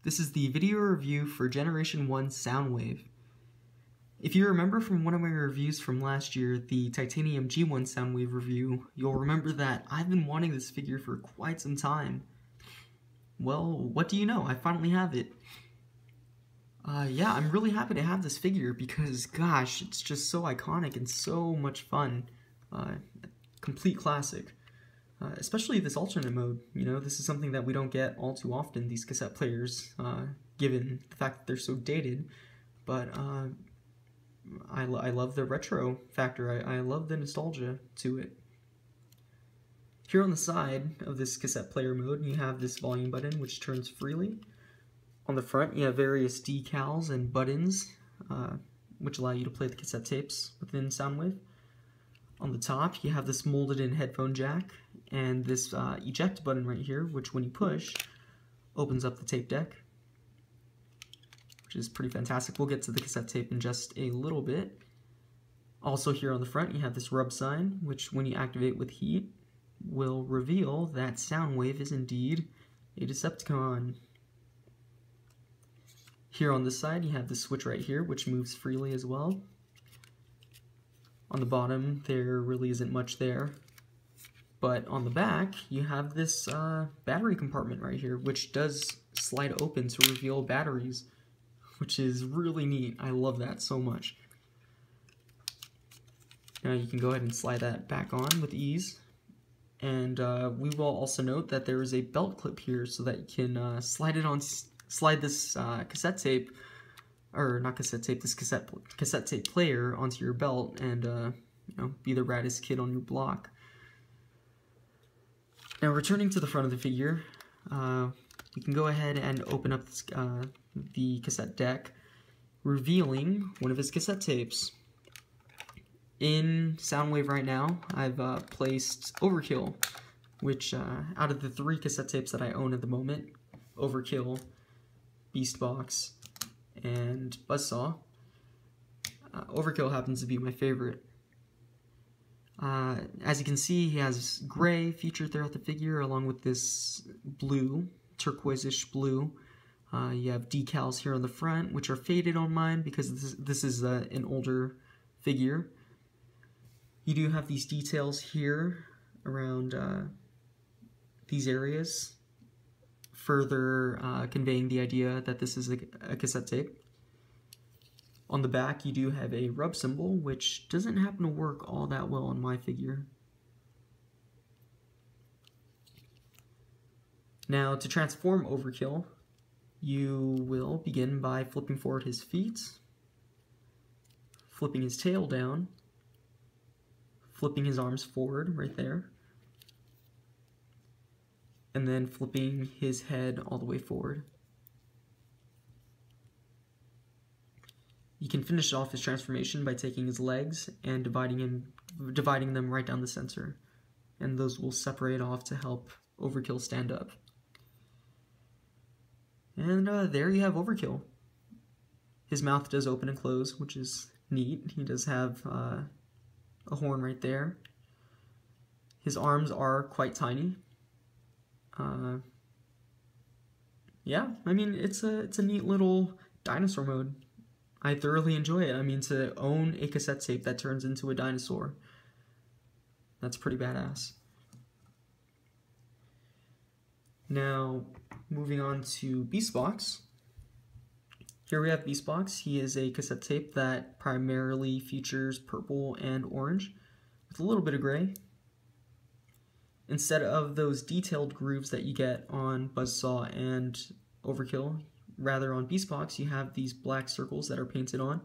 This is the video review for Generation 1 Soundwave. If you remember from one of my reviews from last year, the Titanium G1 Soundwave review, you'll remember that I've been wanting this figure for quite some time. Well, what do you know? I finally have it. Yeah, I'm really happy to have this figure because, gosh, it's just so iconic and so much fun. Complete classic. Especially this alternate mode. You know, this is something that we don't get all too often, these cassette players, given the fact that they're so dated. But I love the retro factor. I love the nostalgia to it. Here on the side of this cassette player mode, you have this volume button, which turns freely. On the front, you have various decals and buttons, which allow you to play the cassette tapes within Soundwave. On the top, you have this molded-in headphone jack, and this eject button right here, which when you push, opens up the tape deck, which is pretty fantastic. We'll get to the cassette tape in just a little bit. Also here on the front, you have this rub sign, which when you activate with heat, will reveal that Soundwave is indeed a Decepticon. Here on this side, you have this switch right here, which moves freely as well. On the bottom, there really isn't much there. But on the back, you have this battery compartment right here, which does slide open to reveal batteries, which is really neat. I love that so much. Now you can go ahead and slide that back on with ease. And we will also note that there is a belt clip here so that you can slide this cassette tape, or not cassette tape, this cassette tape player onto your belt and you know, be the raddest kid on your block. Now returning to the front of the figure, we can go ahead and open up this, the cassette deck, revealing one of his cassette tapes. In Soundwave right now, I've placed Overkill, which out of the 3 cassette tapes that I own at the moment, Overkill, Beastbox, and Buzzsaw, Overkill happens to be my favorite. As you can see, he has gray featured throughout the figure, along with this blue, turquoise-ish blue. You have decals here on the front, which are faded on mine because this is an older figure. You do have these details here around these areas, further conveying the idea that this is a cassette tape. On the back, you do have a rub symbol, which doesn't happen to work all that well on my figure. Now, to transform Overkill, you will begin by flipping forward his feet, flipping his tail down, flipping his arms forward right there, and then flipping his head all the way forward. You can finish off his transformation by taking his legs and dividing them right down the center, and those will separate off to help Overkill stand up. And there you have Overkill. His mouth does open and close, which is neat. He does have a horn right there. His arms are quite tiny. Yeah, I mean, it's a neat little dinosaur mode. I thoroughly enjoy it. I mean, to own a cassette tape that turns into a dinosaur, that's pretty badass. Now, moving on to Beastbox. Here we have Beastbox. He is a cassette tape that primarily features purple and orange, with a little bit of gray. Instead of those detailed grooves that you get on Buzzsaw and Overkill, rather on Beastbox, you have these black circles that are painted on.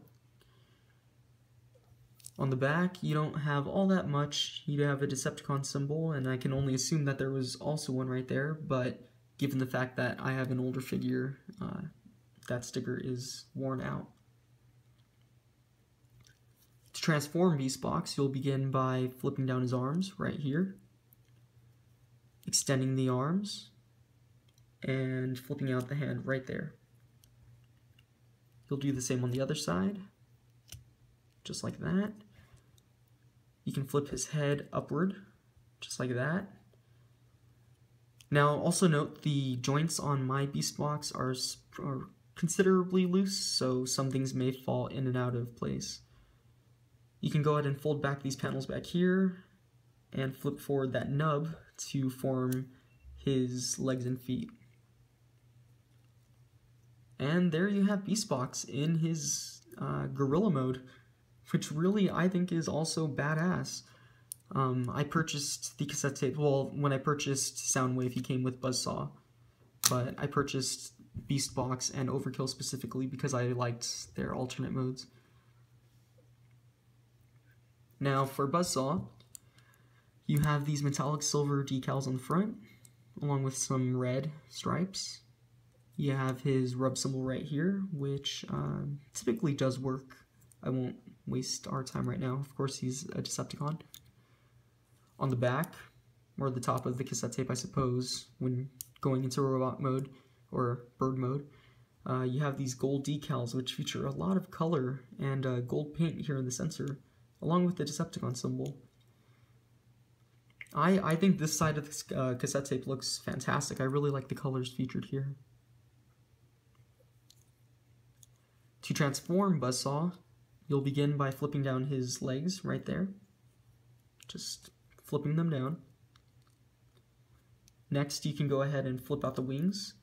On the back, you don't have all that much. You have a Decepticon symbol, and I can only assume that there was also one right there, but given the fact that I have an older figure, that sticker is worn out. To transform Beastbox, you'll begin by flipping down his arms right here, extending the arms, and flipping out the hand right there. You'll do the same on the other side, just like that. You can flip his head upward, just like that. Now, also note the joints on my beast box are considerably loose, so some things may fall in and out of place. You can go ahead and fold back these panels back here and flip forward that nub to form his legs and feet. And there you have Beastbox in his gorilla mode, which really I think is also badass. I purchased the cassette tape, well, when I purchased Soundwave he came with Buzzsaw, but I purchased Beastbox and Overkill specifically because I liked their alternate modes. Now for Buzzsaw, you have these metallic silver decals on the front, along with some red stripes. You have his rub symbol right here, which typically does work. I won't waste our time right now. Of course, he's a Decepticon. On the back, or the top of the cassette tape, I suppose, when going into robot mode or bird mode, you have these gold decals, which feature a lot of color and gold paint here in the center, along with the Decepticon symbol. I think this side of the cassette tape looks fantastic. I really like the colors featured here. To transform Buzzsaw, you'll begin by flipping down his legs right there. Just flipping them down. Next, you can go ahead and flip out the wings,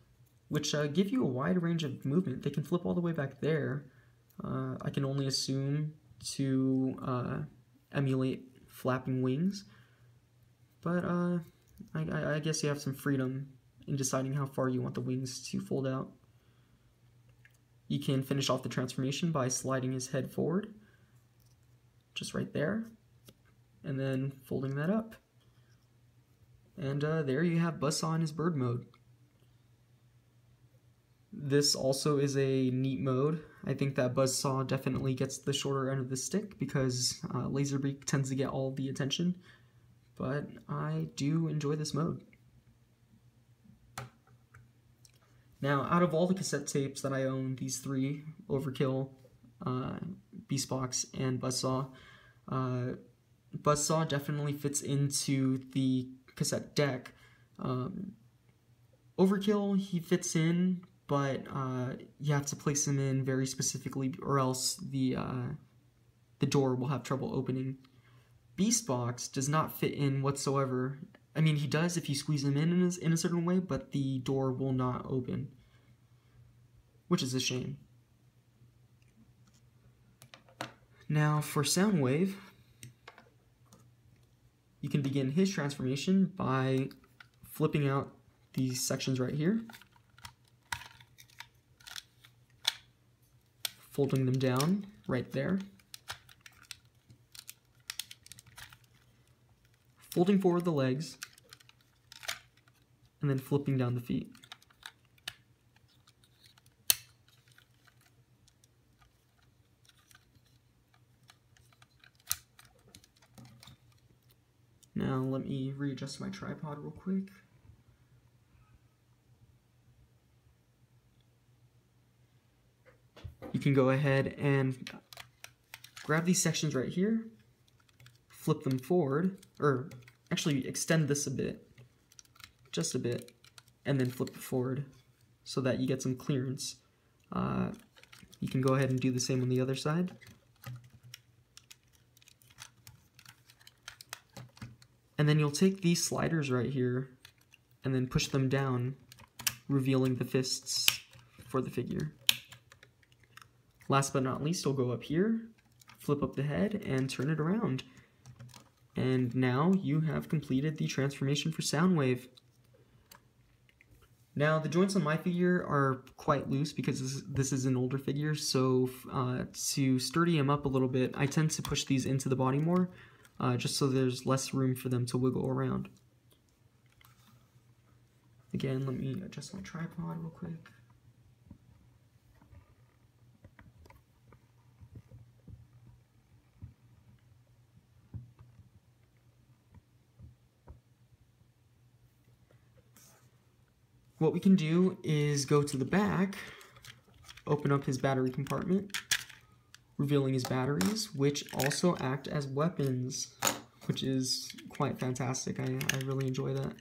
which give you a wide range of movement. They can flip all the way back there. I can only assume to emulate flapping wings, but I guess you have some freedom in deciding how far you want the wings to fold out. You can finish off the transformation by sliding his head forward, just right there, and then folding that up. And there you have Buzzsaw in his bird mode. This also is a neat mode. I think that Buzzsaw definitely gets the shorter end of the stick because Laserbeak tends to get all the attention, but I do enjoy this mode. Now, out of all the cassette tapes that I own, these three, Overkill, Beastbox, and Buzzsaw, Buzzsaw definitely fits into the cassette deck. Overkill, he fits in, but you have to place him in very specifically or else the door will have trouble opening. Beastbox does not fit in whatsoever. I mean, he does if you squeeze him in a certain way, but the door will not open, which is a shame. Now, for Soundwave, you can begin his transformation by flipping out these sections right here, folding them down right there, folding forward the legs, and then flipping down the feet. Now let me readjust my tripod real quick. You can go ahead and grab these sections right here, flip them forward, or actually extend this a bit, just a bit, and then flip it forward so that you get some clearance. You can go ahead and do the same on the other side. And then you'll take these sliders right here and then push them down, revealing the fists for the figure. Last but not least, you'll go up here, flip up the head, and turn it around. And now you have completed the transformation for Soundwave. Now, the joints on my figure are quite loose because this is an older figure, so to sturdy him up a little bit, I tend to push these into the body more, just so there's less room for them to wiggle around. Again, let me adjust my tripod real quick. What we can do is go to the back, open up his battery compartment, revealing his batteries, which also act as weapons, which is quite fantastic. I really enjoy that.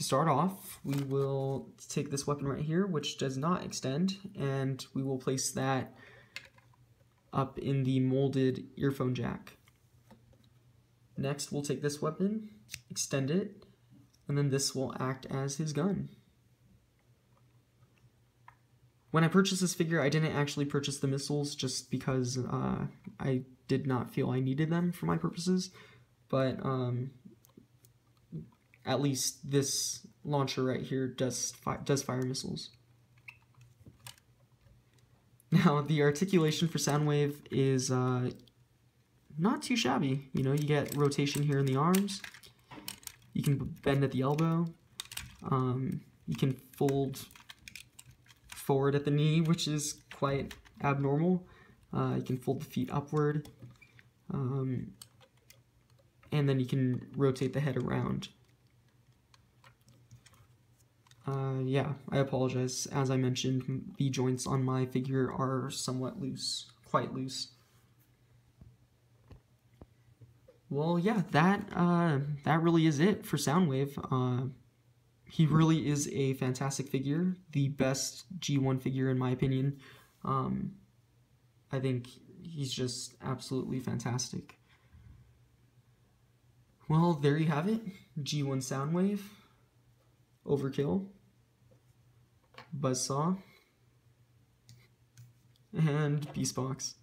start off, we will take this weapon right here, which does not extend, and we will place that up in the molded earphone jack. Next, we'll take this weapon, extend it, and then this will act as his gun. When I purchased this figure, I didn't actually purchase the missiles just because I did not feel I needed them for my purposes, but at least this launcher right here does fire missiles. Now, the articulation for Soundwave is not too shabby. You know, you get rotation here in the arms, you can bend at the elbow, you can fold forward at the knee, which is quite abnormal. You can fold the feet upward, and then you can rotate the head around. Yeah, I apologize. As I mentioned, the joints on my figure are somewhat loose, quite loose. Well, yeah, that really is it for Soundwave. He really is a fantastic figure, the best G1 figure in my opinion. I think he's just absolutely fantastic. Well, there you have it. G1 Soundwave, Overkill, Buzzsaw, and Peacebox.